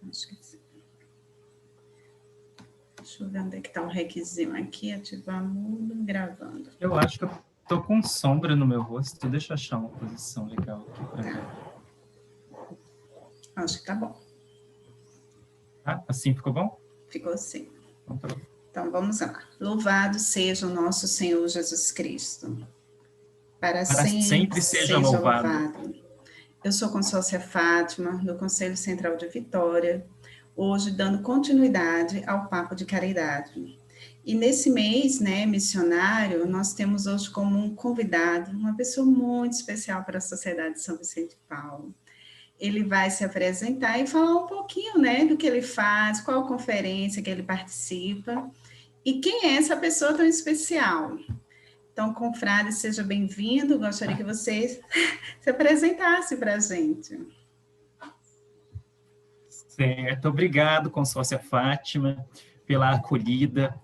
Deixa eu ver onde é que está o requisinho aqui, ativar mudo, gravando. Eu acho que eu tô com sombra no meu rosto, deixa eu achar uma posição legal aqui para ver. Acho que tá bom. Ah, assim ficou bom? Ficou sim. Então, então vamos lá. Louvado seja o nosso Senhor Jesus Cristo. Para sempre seja louvado. Eu sou Consórcia Fátima, do Conselho Central de Vitória, hoje dando continuidade ao Papo de Caridade. E nesse mês, né, missionário, nós temos hoje como um convidado, uma pessoa muito especial para a Sociedade de São Vicente de Paulo. Ele vai se apresentar e falar um pouquinho, né, do que ele faz, qual conferência que ele participa e quem é essa pessoa tão especial. Então, confrade, seja bem-vindo. Gostaria que você se apresentasse para a gente. Certo, obrigado, Consórcia Fátima, pela acolhida.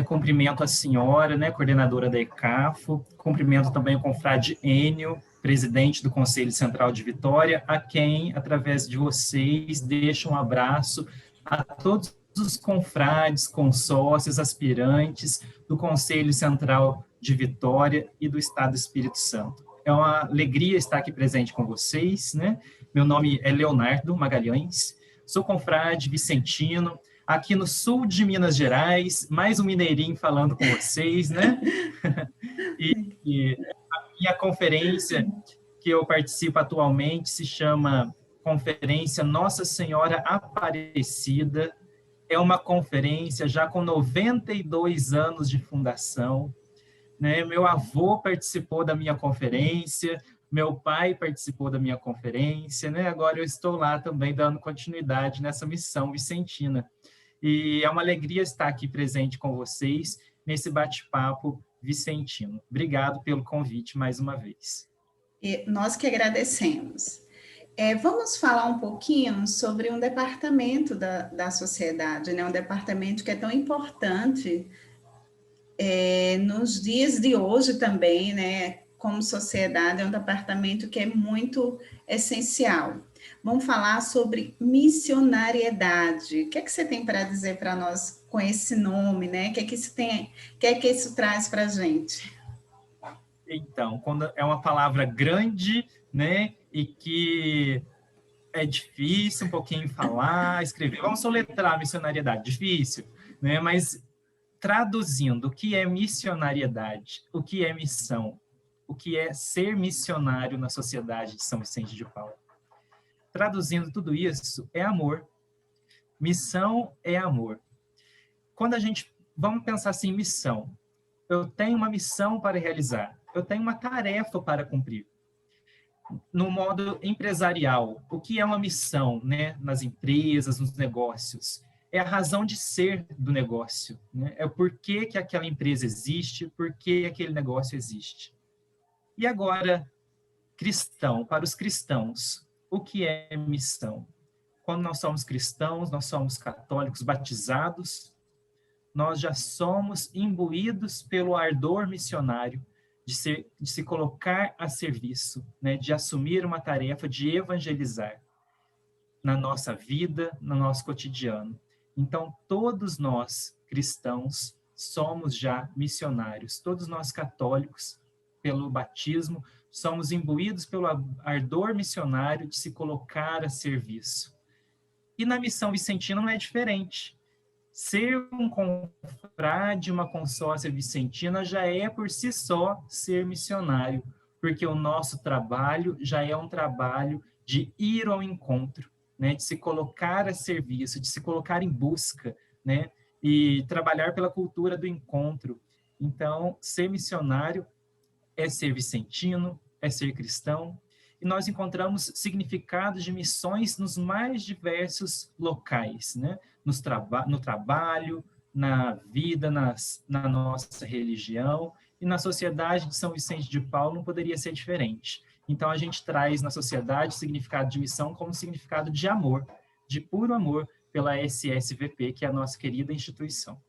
Cumprimento a senhora, né, coordenadora da ECAFO, cumprimento também o confrade Enio, presidente do Conselho Central de Vitória, a quem, através de vocês, deixo um abraço a todos os confrades, consórcios, aspirantes do Conselho Central de Vitória e do Estado do Espírito Santo. É uma alegria estar aqui presente com vocês, né? Meu nome é Leonardo Magalhães, sou confrade vicentino, aqui no sul de Minas Gerais, mais um mineirinho falando com vocês, né? e a minha conferência que eu participo atualmente se chama Conferência Nossa Senhora Aparecida. É uma conferência já com 92 anos de fundação, né? Meu avô participou da minha conferência, meu pai participou da minha conferência, né? Agora eu estou lá também dando continuidade nessa missão vicentina. E é uma alegria estar aqui presente com vocês nesse bate-papo vicentino. Obrigado pelo convite mais uma vez. E nós que agradecemos. Vamos falar um pouquinho sobre um departamento da sociedade, né? Um departamento que é tão importante nos dias de hoje também, né? Como sociedade, é um departamento que é muito essencial. Vamos falar sobre missionariedade. O que é que você tem para dizer para nós com esse nome, né? O que é que isso traz para a gente? Então, quando é uma palavra grande, né, e que é difícil um pouquinho falar, escrever, vamos soletrar a missionariedade, difícil, né, mas traduzindo, o que é missionariedade, o que é missão, o que é ser missionário na sociedade de São Vicente de Paulo. Traduzindo tudo isso, é amor. Missão é amor. Quando a gente, vamos pensar assim, missão. Eu tenho uma missão para realizar, eu tenho uma tarefa para cumprir. No modo empresarial, o que é uma missão, né, nas empresas, nos negócios? É a razão de ser do negócio, né? É o porquê que aquela empresa existe, por que aquele negócio existe. E agora, cristão, para os cristãos, o que é missão? Quando nós somos cristãos, nós somos católicos batizados, nós já somos imbuídos pelo ardor missionário de se colocar a serviço, né, de assumir uma tarefa de evangelizar na nossa vida, no nosso cotidiano. Então, todos nós, cristãos, somos já missionários. Todos nós, católicos, pelo batismo, somos imbuídos pelo ardor missionário de se colocar a serviço. E na missão vicentina não é diferente. Ser um confrade, uma consórcia vicentina, já é por si só ser missionário, porque o nosso trabalho já é um trabalho de ir ao encontro, né, de se colocar a serviço, de se colocar em busca, né, e trabalhar pela cultura do encontro. Então, ser missionário é ser vicentino, é ser cristão, e nós encontramos significados de missões nos mais diversos locais, né? No trabalho, na vida, na nossa religião, e na sociedade de São Vicente de Paulo não poderia ser diferente. Então, a gente traz na sociedade o significado de missão como significado de amor, de puro amor pela SSVP, que é a nossa querida instituição.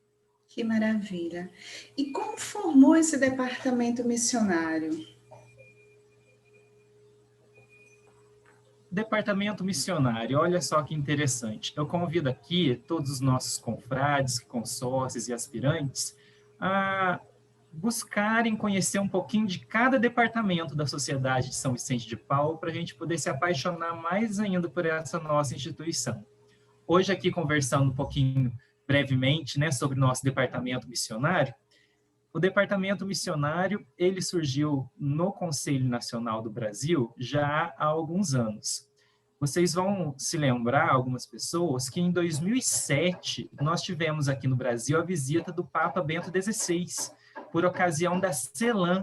Que maravilha! E como formou esse departamento missionário? departamento missionário, olha só que interessante. Eu convido aqui todos os nossos confrades, consórcios e aspirantes a buscarem conhecer um pouquinho de cada departamento da Sociedade de São Vicente de Paulo para a gente poder se apaixonar mais ainda por essa nossa instituição. Hoje aqui conversando um pouquinho brevemente, né, sobre o nosso departamento missionário. O departamento missionário, ele surgiu no Conselho Nacional do Brasil já há alguns anos. Vocês vão se lembrar, algumas pessoas, que em 2007 nós tivemos aqui no Brasil a visita do Papa Bento XVI, por ocasião da CELAM,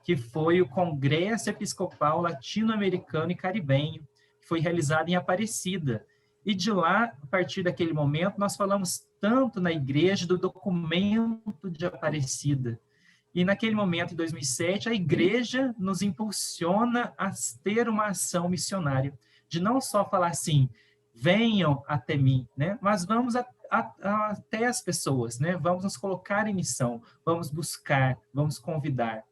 que foi o Congresso Episcopal Latino-Americano e Caribenho, que foi realizado em Aparecida. E de lá, a partir daquele momento, nós falamos tanto na igreja do documento de Aparecida. E naquele momento, em 2007, a igreja nos impulsiona a ter uma ação missionária, de não só falar assim, venham até mim, né? Mas vamos até as pessoas, né? Vamos nos colocar em missão, vamos buscar, vamos convidar.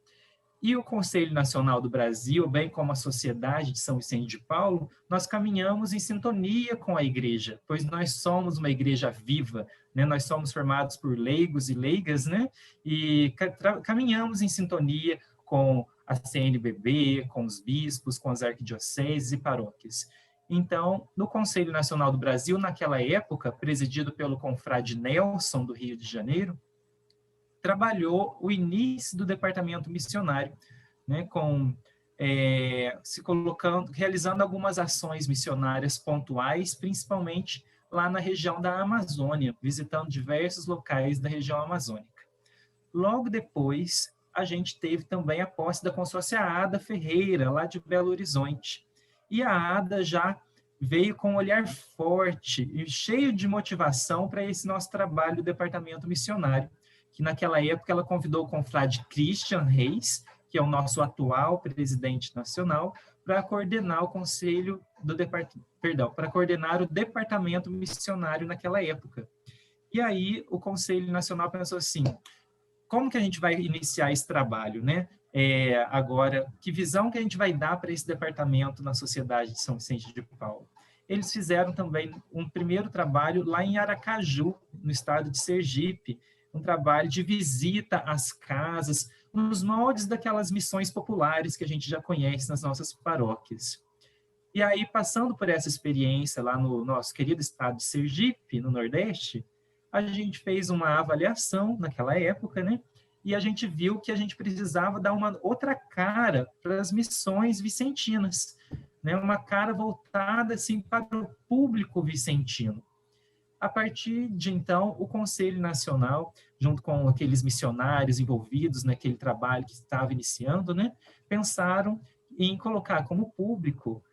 E o Conselho Nacional do Brasil, bem como a Sociedade de São Vicente de Paulo, nós caminhamos em sintonia com a igreja, pois nós somos uma igreja viva, né? Nós somos formados por leigos e leigas, né? E caminhamos em sintonia com a CNBB, com os bispos, com as arquidioceses e paróquias. Então, no Conselho Nacional do Brasil, naquela época, presidido pelo confrade Nelson, do Rio de Janeiro, trabalhou o início do departamento missionário, né, se colocando, realizando algumas ações missionárias pontuais, principalmente lá na região da Amazônia, visitando diversos locais da região amazônica. Logo depois, a gente teve também a posse da consórcia Ada Ferreira, lá de Belo Horizonte. E a Ada já veio com um olhar forte e cheio de motivação para esse nosso trabalho do departamento missionário, que naquela época ela convidou o confrade Christian Reis, que é o nosso atual presidente nacional, para coordenar o conselho do para coordenar o departamento missionário naquela época. E aí o Conselho Nacional pensou assim, como que a gente vai iniciar esse trabalho, né? Agora, que visão que a gente vai dar para esse departamento na Sociedade de São Vicente de Paulo? Eles fizeram também um primeiro trabalho lá em Aracaju, no estado de Sergipe, um trabalho de visita às casas, nos moldes daquelas missões populares que a gente já conhece nas nossas paróquias. E aí, passando por essa experiência lá no nosso querido estado de Sergipe, no Nordeste, a gente fez uma avaliação naquela época, né? E a gente viu que a gente precisava dar uma outra cara para as missões vicentinas, né? Uma cara voltada assim, para o público vicentino. A partir de então, o Conselho Nacional, junto com aqueles missionários envolvidos naquele trabalho que estava iniciando, né, pensaram em colocar como público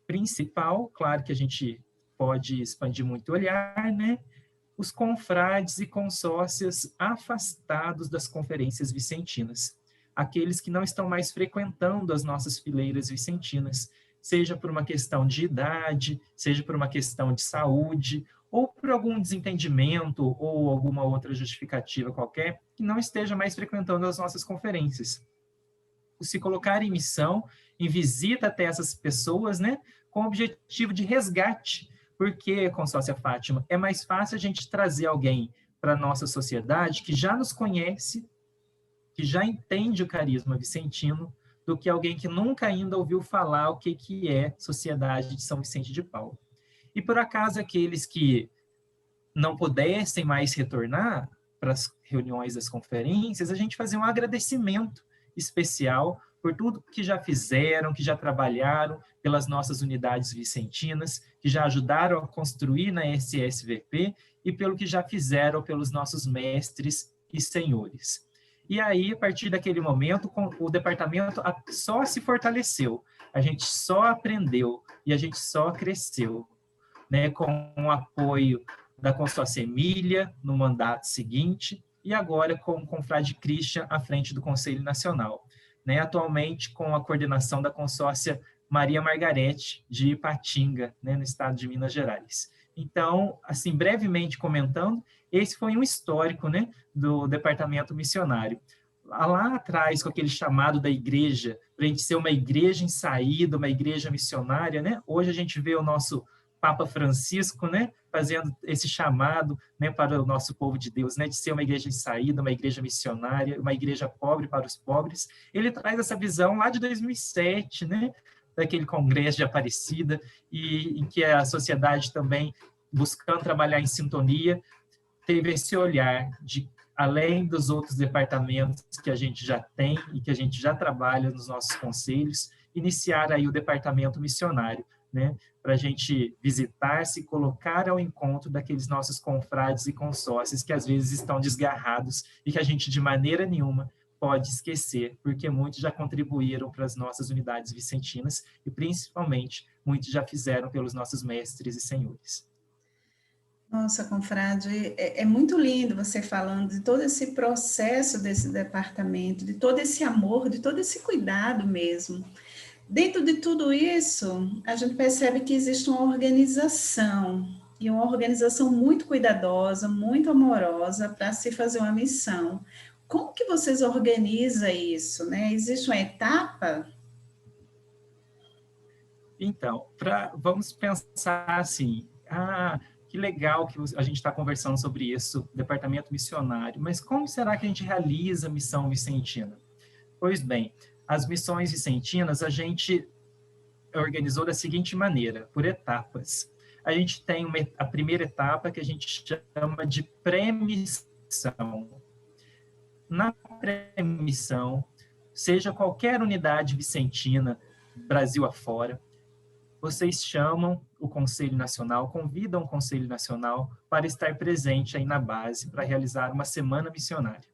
principal, claro que a gente pode expandir muito o olhar, né, os confrades e consórcias afastados das conferências vicentinas, aqueles que não estão mais frequentando as nossas fileiras vicentinas, seja por uma questão de idade, seja por uma questão de saúde, ou por algum desentendimento ou alguma outra justificativa qualquer, que não esteja mais frequentando as nossas conferências. Se colocar em missão, em visita até essas pessoas, né, com o objetivo de resgate, porque, consórcia Fátima, é mais fácil a gente trazer alguém para a nossa sociedade que já nos conhece, que já entende o carisma vicentino, do que alguém que nunca ainda ouviu falar o que é Sociedade de São Vicente de Paulo. E, por acaso, aqueles que não pudessem mais retornar para as reuniões das conferências, a gente fazia um agradecimento especial por tudo que já fizeram, que já trabalharam pelas nossas unidades vicentinas, que já ajudaram a construir na SSVP e pelo que já fizeram pelos nossos mestres e senhores. E aí, a partir daquele momento, o departamento só se fortaleceu, a gente só aprendeu e a gente só cresceu, né, com o apoio da consórcia Emília no mandato seguinte e agora com o confrade Christian à frente do Conselho Nacional, né, atualmente com a coordenação da consórcia Maria Margarete de Ipatinga, né, no estado de Minas Gerais. Então, assim, brevemente comentando, esse foi um histórico, né, do departamento missionário. Lá atrás, com aquele chamado da igreja para a gente ser uma igreja em saída, uma igreja missionária, né? Hoje a gente vê o nosso Papa Francisco, né, fazendo esse chamado, né, para o nosso povo de Deus, né, de ser uma igreja em saída, uma igreja missionária, uma igreja pobre para os pobres. Ele traz essa visão lá de 2007, né, daquele congresso de Aparecida, e em que a sociedade também, buscando trabalhar em sintonia, teve esse olhar de, além dos outros departamentos que a gente já tem e que a gente já trabalha nos nossos conselhos, iniciar aí o departamento missionário, né, para a gente visitar, se colocar ao encontro daqueles nossos confrades e consórcios que às vezes estão desgarrados e que a gente de maneira nenhuma pode esquecer, porque muitos já contribuíram para as nossas unidades vicentinas e principalmente muitos já fizeram pelos nossos mestres e senhores. Nossa, confrade, é muito lindo você falando de todo esse processo desse departamento, de todo esse amor, de todo esse cuidado mesmo. Dentro de tudo isso, a gente percebe que existe uma organização, e uma organização muito cuidadosa, muito amorosa para se fazer uma missão. Como que vocês organizam isso, né? Existe uma etapa? Então, vamos pensar assim, que legal que a gente está conversando sobre isso, departamento missionário, mas como será que a gente realiza a missão vicentina? Pois bem, as missões vicentinas a gente organizou da seguinte maneira, por etapas. A gente tem a primeira etapa que a gente chama de pré-missão. Na pré-missão, seja qualquer unidade vicentina, Brasil afora, vocês chamam o Conselho Nacional, convidam o Conselho Nacional para estar presente aí na base para realizar uma semana missionária.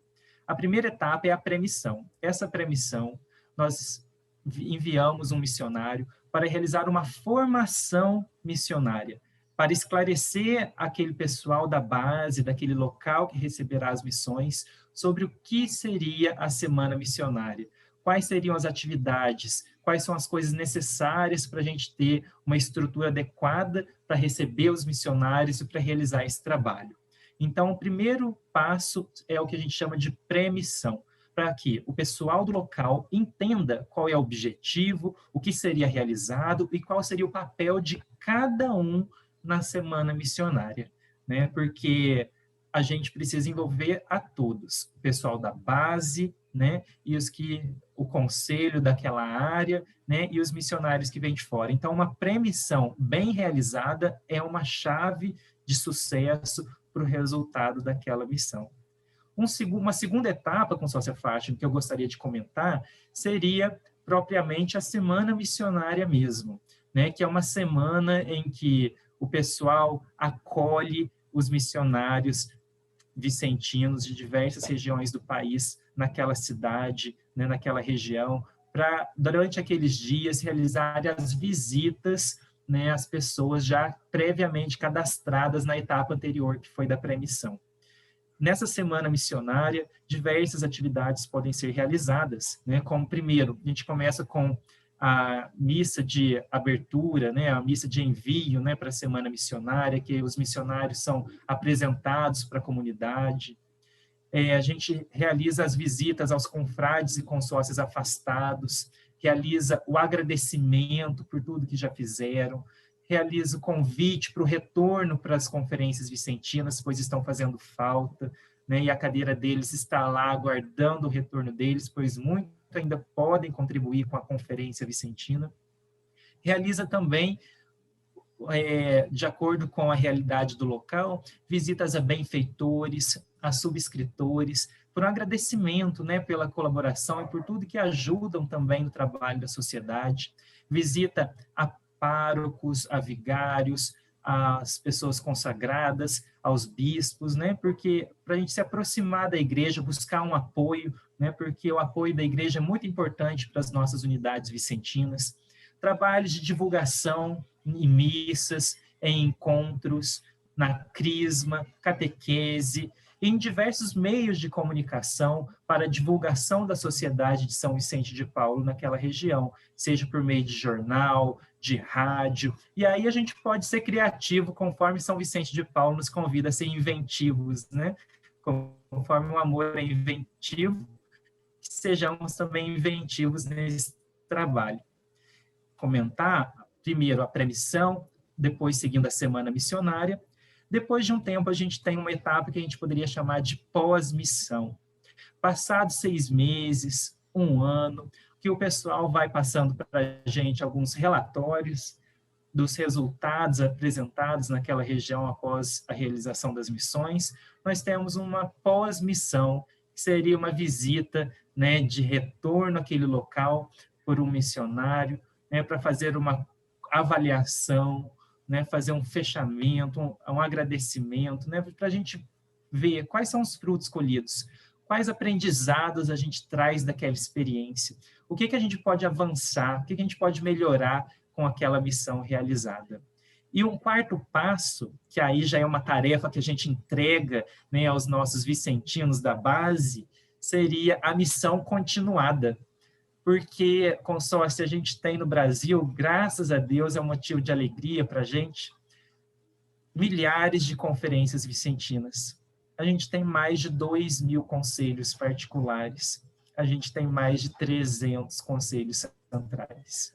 A primeira etapa é a pré-missão. Essa pré-missão, nós enviamos um missionário para realizar uma formação missionária, para esclarecer aquele pessoal da base, daquele local que receberá as missões, sobre o que seria a semana missionária, quais seriam as atividades, quais são as coisas necessárias para a gente ter uma estrutura adequada para receber os missionários e para realizar esse trabalho. Então, o primeiro passo é o que a gente chama de pré-missão, para que o pessoal do local entenda qual é o objetivo, o que seria realizado e qual seria o papel de cada um na semana missionária, né? Porque a gente precisa envolver a todos, o pessoal da base, né? E o conselho daquela área, né? E os missionários que vêm de fora. Então, uma pré-missão bem realizada é uma chave de sucesso para o resultado daquela missão. Uma segunda etapa, consórcia Fátima, que eu gostaria de comentar, seria propriamente a semana missionária mesmo, né? Que é uma semana em que o pessoal acolhe os missionários vicentinos de diversas regiões do país, naquela cidade, né, naquela região, para, durante aqueles dias, realizar as visitas, né, às pessoas já previamente cadastradas na etapa anterior, que foi da pré-missão. Nessa semana missionária, diversas atividades podem ser realizadas, né? Como primeiro, a gente começa com a missa de abertura, né? A missa de envio, né? Para a semana missionária, que os missionários são apresentados para a comunidade. A gente realiza as visitas aos confrades e consórcios afastados, realiza o agradecimento por tudo que já fizeram, realiza o convite para o retorno para as conferências vicentinas, pois estão fazendo falta, né? E a cadeira deles está lá aguardando o retorno deles, pois muito ainda podem contribuir com a conferência vicentina. Realiza também, de acordo com a realidade do local, visitas a benfeitores, a subscritores, por um agradecimento, né, pela colaboração e por tudo que ajudam também no trabalho da sociedade. Visita a párocos, a vigários, às pessoas consagradas, aos bispos, né? Porque para a gente se aproximar da igreja, buscar um apoio, né? Porque o apoio da igreja é muito importante para as nossas unidades vicentinas. Trabalhos de divulgação em missas, em encontros, na crisma, catequese, em diversos meios de comunicação para a divulgação da sociedade de São Vicente de Paulo naquela região, seja por meio de jornal, de rádio, e aí a gente pode ser criativo conforme São Vicente de Paulo nos convida a ser inventivos, né? Conforme o amor é inventivo, sejamos também inventivos trabalho. Comentar, primeiro, a pré-missão, depois seguindo a semana missionária. Depois de um tempo, a gente tem uma etapa que a gente poderia chamar de pós-missão. Passados 6 meses, 1 ano, que o pessoal vai passando para a gente alguns relatórios dos resultados apresentados naquela região após a realização das missões. Nós temos uma pós-missão, que seria uma visita, né, de retorno àquele local por um missionário, né, para fazer uma avaliação, né, fazer um fechamento, um agradecimento, né, para a gente ver quais são os frutos colhidos, quais aprendizados a gente traz daquela experiência, o que a gente pode avançar, o que a gente pode melhorar com aquela missão realizada. E um quarto passo, que aí já é uma tarefa que a gente entrega, né, aos nossos vicentinos da base, seria a missão continuada. Porque, consórcio, a gente tem no Brasil, graças a Deus, é um motivo de alegria para a gente, milhares de conferências vicentinas. A gente tem mais de 2.000 conselhos particulares. A gente tem mais de 300 conselhos centrais.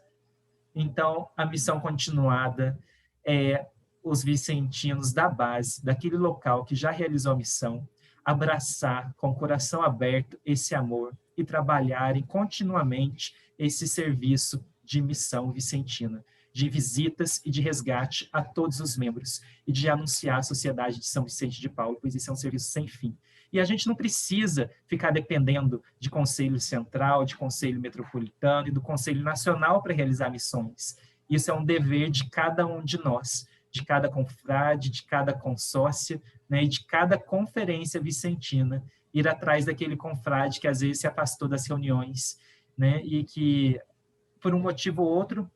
Então, a missão continuada é os vicentinos da base, daquele local que já realizou a missão, abraçar com o coração aberto esse amor e trabalharem continuamente esse serviço de missão vicentina, de visitas e de resgate a todos os membros, e de anunciar a Sociedade de São Vicente de Paulo, pois esse é um serviço sem fim. E a gente não precisa ficar dependendo de Conselho Central, de Conselho Metropolitano e do Conselho Nacional para realizar missões. Isso é um dever de cada um de nós, de cada confrade, de cada consórcia, né, e de cada conferência vicentina, ir atrás daquele confrade que às vezes se afastou das reuniões, né, e que, por um motivo ou outro,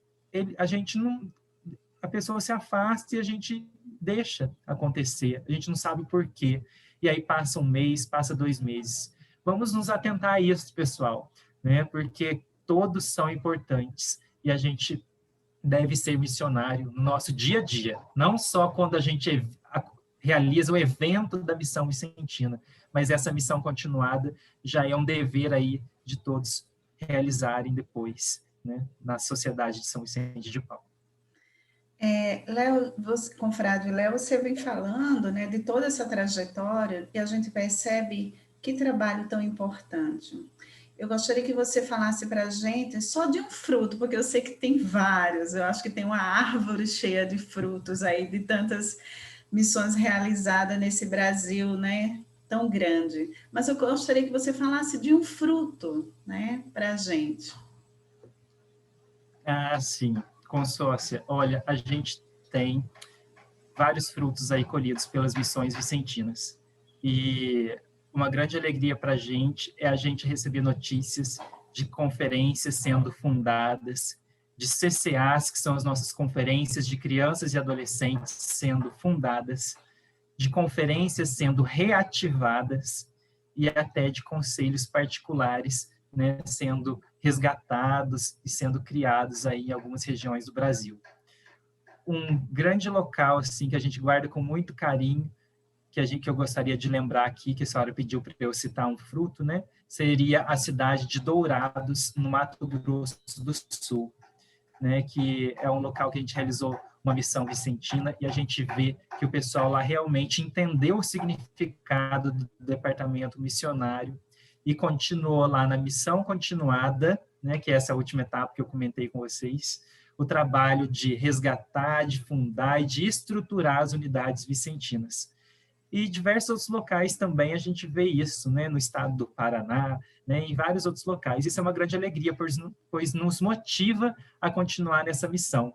a pessoa se afasta e a gente deixa acontecer, a gente não sabe por quê. E aí passa 1 mês, passa 2 meses. Vamos nos atentar a isso, pessoal, né, porque todos são importantes e a gente deve ser missionário no nosso dia a dia, não só quando a gente realiza o evento da missão vicentina, mas essa missão continuada já é um dever aí de todos realizarem depois, né, na Sociedade de São Vicente de Paulo. Léo, confrade Léo, você vem falando, né, de toda essa trajetória e a gente percebe que trabalho tão importante. Eu gostaria que você falasse para a gente só de um fruto, porque eu sei que tem vários, eu acho que tem uma árvore cheia de frutos aí, de tantas missões realizadas nesse Brasil, né, tão grande. Mas eu gostaria que você falasse de um fruto, né, para a gente. Ah, sim, consórcia. Olha, a gente tem vários frutos aí colhidos pelas missões vicentinas. E uma grande alegria para a gente receber notícias de conferências sendo fundadas, de CCAs, que são as nossas conferências de crianças e adolescentes, sendo fundadas, de conferências sendo reativadas e até de conselhos particulares, né, sendo resgatados e sendo criados aí em algumas regiões do Brasil. Um grande local assim que a gente guarda com muito carinho, que eu gostaria de lembrar aqui, que a senhora pediu para eu citar um fruto, né, seria a cidade de Dourados, no Mato Grosso do Sul, né, que é um local que a gente realizou uma missão vicentina e a gente vê que o pessoal lá realmente entendeu o significado do departamento missionário e continuou lá na missão continuada, né, que é essa última etapa que eu comentei com vocês, o trabalho de resgatar, de fundar e de estruturar as unidades vicentinas. E diversos outros locais também a gente vê isso, né, no estado do Paraná, né, em vários outros locais. Isso é uma grande alegria, pois nos motiva a continuar nessa missão,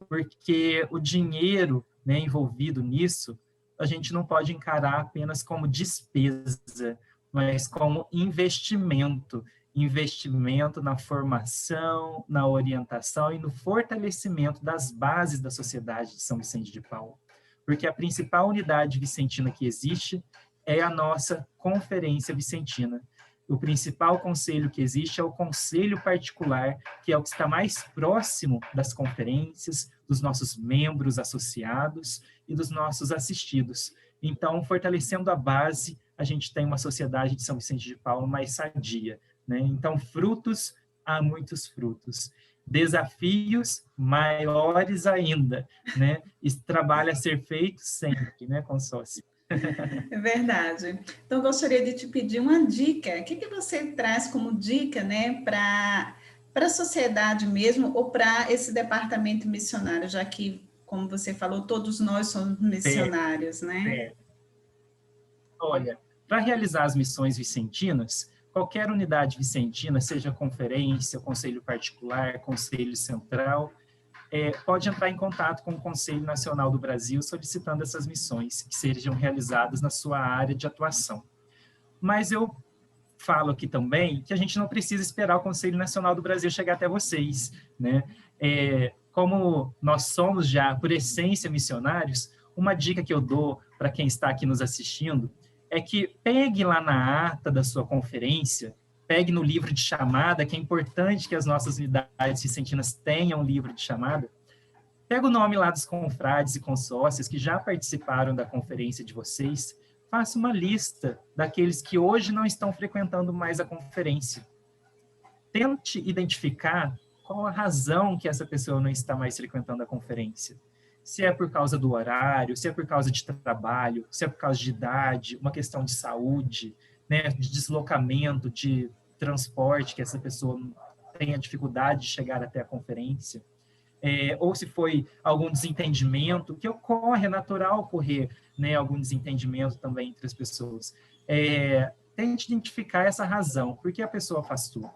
porque o dinheiro, né, envolvido nisso, a gente não pode encarar apenas como despesa, mas como investimento na formação, na orientação e no fortalecimento das bases da Sociedade de São Vicente de Paulo. Porque a principal unidade vicentina que existe é a nossa Conferência Vicentina. O principal conselho que existe é o conselho particular, que é o que está mais próximo das conferências, dos nossos membros associados e dos nossos assistidos. Então, fortalecendo a base, a gente tem uma Sociedade de São Vicente de Paulo mais sadia, né? Então, frutos há muitos frutos. Desafios maiores ainda, né? Esse trabalho a ser feito sempre, né, consórcio? É verdade. Então, gostaria de te pedir uma dica. O que você traz como dica, né, para a sociedade mesmo, ou para esse departamento missionário, já que, como você falou, todos nós somos missionários, né? Olha, para realizar as missões vicentinas, qualquer unidade vicentina, seja conferência, conselho particular, conselho central, pode entrar em contato com o Conselho Nacional do Brasil solicitando essas missões que sejam realizadas na sua área de atuação. Mas eu falo aqui também que a gente não precisa esperar o Conselho Nacional do Brasil chegar até vocês, né? Como nós somos já, por essência, missionários, uma dica que eu dou para quem está aqui nos assistindo é que pegue lá na ata da sua conferência, pegue no livro de chamada, que é importante que as nossas unidades vicentinas tenham um livro de chamada, pega o nome lá dos confrades e consórcios que já participaram da conferência de vocês, faça uma lista daqueles que hoje não estão frequentando mais a conferência. Tente identificar qual a razão que essa pessoa não está mais frequentando a conferência. Se é por causa do horário, se é por causa de trabalho, se é por causa de idade, uma questão de saúde, né, de deslocamento, de transporte, que essa pessoa tenha dificuldade de chegar até a conferência. Ou se foi algum desentendimento, que ocorre, é natural ocorrer, né, algum desentendimento também entre as pessoas. Tente identificar essa razão, por que a pessoa faz tudo.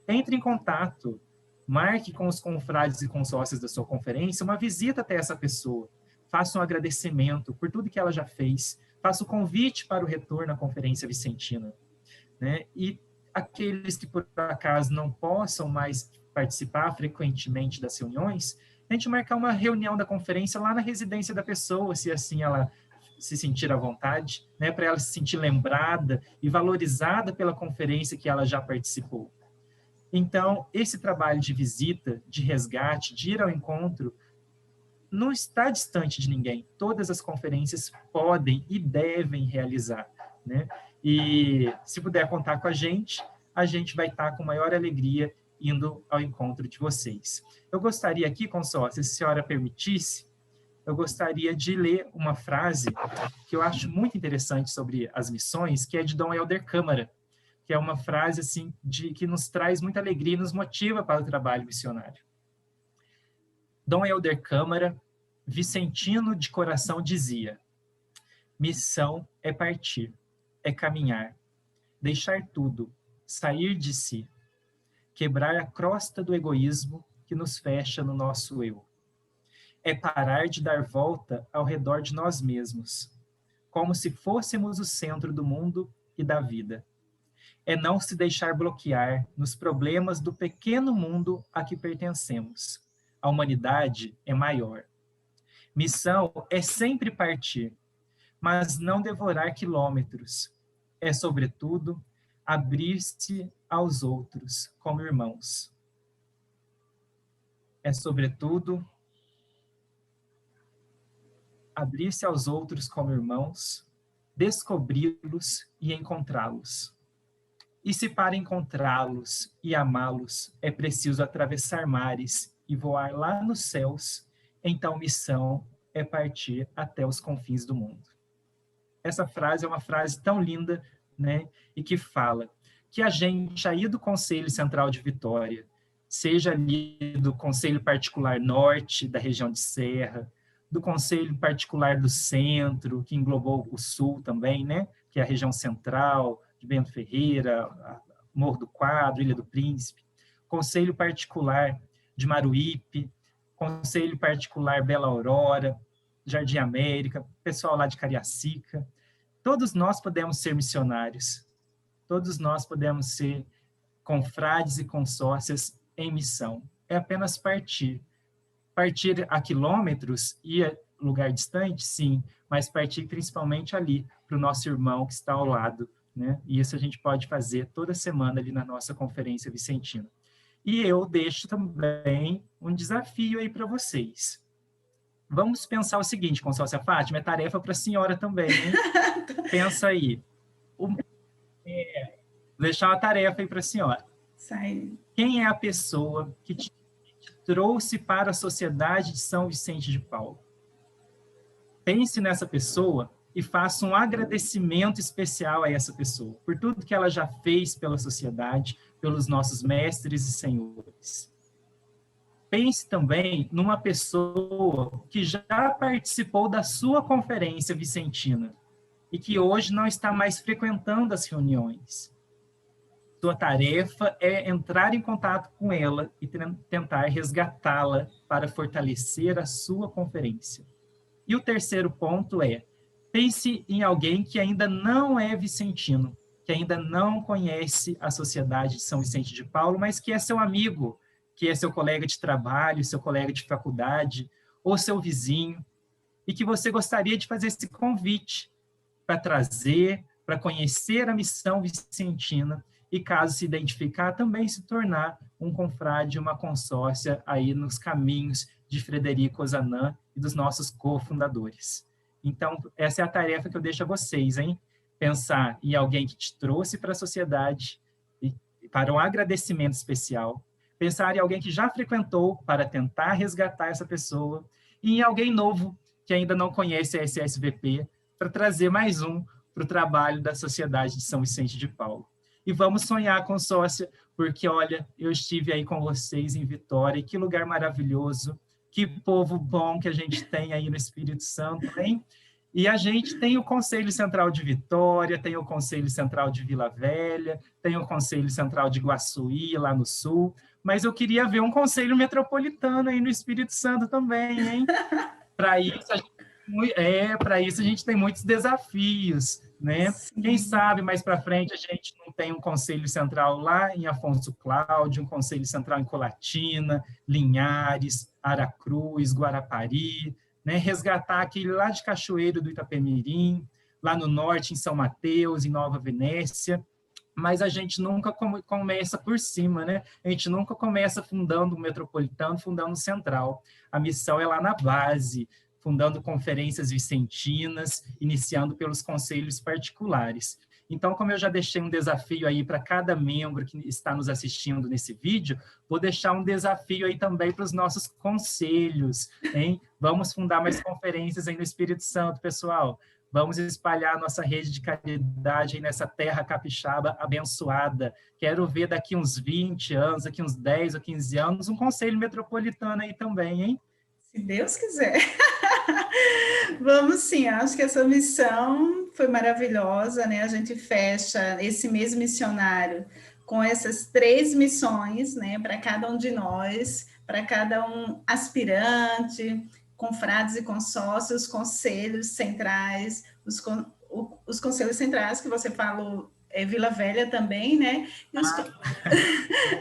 Entre em contato, marque com os confrades e consórcios da sua conferência uma visita até essa pessoa, faça um agradecimento por tudo que ela já fez, faça o convite para o retorno à conferência vicentina, né? E aqueles que por acaso não possam mais participar frequentemente das reuniões, a gente marcar uma reunião da conferência lá na residência da pessoa, se assim ela se sentir à vontade, né, para ela se sentir lembrada e valorizada pela conferência que ela já participou. Então, esse trabalho de visita, de resgate, de ir ao encontro, não está distante de ninguém. Todas as conferências podem e devem realizar, né? E se puder contar com a gente vai estar com maior alegria indo ao encontro de vocês. Eu gostaria aqui, consórcio, se a senhora permitisse, eu gostaria de ler uma frase que eu acho muito interessante sobre as missões, que é de Dom Helder Câmara, que é uma frase assim que nos traz muita alegria e nos motiva para o trabalho missionário. Dom Helder Câmara, vicentino de coração, dizia: missão é partir, é caminhar, deixar tudo, sair de si, quebrar a crosta do egoísmo que nos fecha no nosso eu. É parar de dar volta ao redor de nós mesmos, como se fôssemos o centro do mundo e da vida. É não se deixar bloquear nos problemas do pequeno mundo a que pertencemos. A humanidade é maior. Missão é sempre partir, mas não devorar quilômetros. É, sobretudo, abrir-se aos outros como irmãos. É, sobretudo, abrir-se aos outros como irmãos, descobri-los e encontrá-los. E se para encontrá-los e amá-los é preciso atravessar mares e voar lá nos céus, então missão é partir até os confins do mundo. Essa frase é uma frase tão linda, né? E que fala que a gente aí do Conselho Central de Vitória, seja ali do Conselho Particular Norte, da região de Serra, do Conselho Particular do Centro, que englobou o Sul também, né? Que é a região central, de Bento Ferreira, Morro do Quadro, Ilha do Príncipe, Conselho Particular de Maruípe, Conselho Particular Bela Aurora, Jardim América, pessoal lá de Cariacica. Todos nós podemos ser missionários, todos nós podemos ser confrades e consórcias em missão. É apenas partir. Partir a quilômetros e a lugar distante, sim, mas partir principalmente ali, para o nosso irmão que está ao lado, né? E isso a gente pode fazer toda semana ali na nossa conferência vicentina. E eu deixo também um desafio aí para vocês. Vamos pensar o seguinte, consórcia Fátima, é tarefa para a senhora também, hein? Pensa aí. Vou deixar uma tarefa aí para a senhora. Sai. Quem é a pessoa que te trouxe para a Sociedade de São Vicente de Paulo? Pense nessa pessoa e faça um agradecimento especial a essa pessoa, por tudo que ela já fez pela sociedade, pelos nossos mestres e senhores. Pense também numa pessoa que já participou da sua conferência vicentina e que hoje não está mais frequentando as reuniões. Sua tarefa é entrar em contato com ela e tentar resgatá-la para fortalecer a sua conferência. E o terceiro ponto é, pense em alguém que ainda não é vicentino, que ainda não conhece a Sociedade de São Vicente de Paulo, mas que é seu amigo, que é seu colega de trabalho, seu colega de faculdade, ou seu vizinho, e que você gostaria de fazer esse convite para trazer, para conhecer a missão vicentina, e caso se identificar, também se tornar um confrade, uma consórcia aí nos caminhos de Frederico Ozanam e dos nossos cofundadores. Então, essa é a tarefa que eu deixo a vocês, hein? Pensar em alguém que te trouxe para a sociedade, e para um agradecimento especial, pensar em alguém que já frequentou para tentar resgatar essa pessoa, e em alguém novo que ainda não conhece a SSVP, para trazer mais um para o trabalho da Sociedade de São Vicente de Paulo. E vamos sonhar, consórcia, porque, olha, eu estive aí com vocês em Vitória, e que lugar maravilhoso, que povo bom que a gente tem aí no Espírito Santo, hein? E a gente tem o Conselho Central de Vitória, tem o Conselho Central de Vila Velha, tem o Conselho Central de Guaçuí, lá no sul, mas eu queria ver um Conselho Metropolitano aí no Espírito Santo também, hein? Para isso a gente tem muitos desafios, né? Sim. Quem sabe mais para frente a gente não tem um conselho central lá em Afonso Cláudio, um conselho central em Colatina, Linhares, Aracruz, Guarapari, né? Resgatar aquele lá de Cachoeiro do Itapemirim, lá no norte em São Mateus, em Nova Venécia, mas a gente nunca começa por cima, né? A gente nunca começa fundando o metropolitano, fundando o central. A missão é lá na base, fundando conferências vicentinas, iniciando pelos conselhos particulares. Então, como eu já deixei um desafio aí para cada membro que está nos assistindo nesse vídeo, vou deixar um desafio aí também para os nossos conselhos, hein? Vamos fundar mais conferências aí no Espírito Santo, pessoal. Vamos espalhar a nossa rede de caridade aí nessa terra capixaba abençoada. Quero ver daqui uns 20 anos, daqui uns 10 ou 15 anos, um conselho metropolitano aí também, hein? Se Deus quiser. Vamos sim, acho que essa missão foi maravilhosa, né? A gente fecha esse mês missionário com essas 3 missões, né? Para cada um de nós, para cada um aspirante, confrades e consórcios, conselhos centrais, os conselhos centrais que você falou, Vila Velha também, né? E os...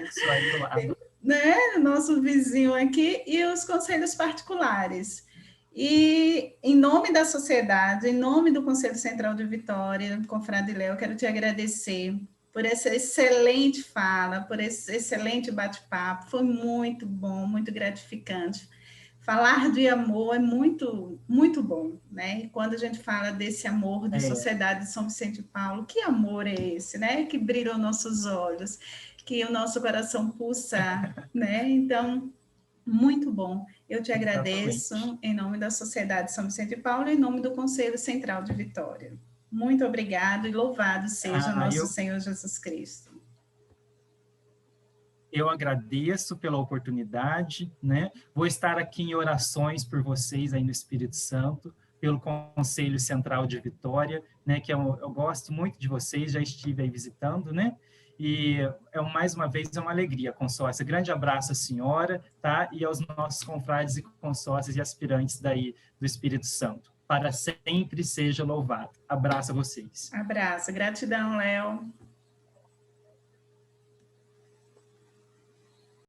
Isso aí do lado. Né? Nosso vizinho aqui, e os conselhos particulares. E, em nome da sociedade, em nome do Conselho Central de Vitória, Confrade Léo, quero te agradecer por essa excelente fala, por esse excelente bate-papo. Foi muito bom, muito gratificante. Falar de amor é muito, muito bom, né? E quando a gente fala desse amor de Sociedade de São Vicente de Paulo, que amor é esse, né? Que brilham nossos olhos, que o nosso coração pulsa, né? Então, muito bom. Eu te agradeço em nome da Sociedade de São Vicente de Paulo e em nome do Conselho Central de Vitória. Muito obrigado e louvado seja nosso Senhor Jesus Cristo. Eu agradeço pela oportunidade, né? Vou estar aqui em orações por vocês aí no Espírito Santo, pelo Conselho Central de Vitória, né? Que eu gosto muito de vocês, já estive aí visitando, né? E mais uma vez é uma alegria, consórcia. Grande abraço à senhora, tá? E aos nossos confrades e consórcias e aspirantes daí do Espírito Santo. Para sempre seja louvado. Abraço a vocês. Abraço, gratidão, Léo.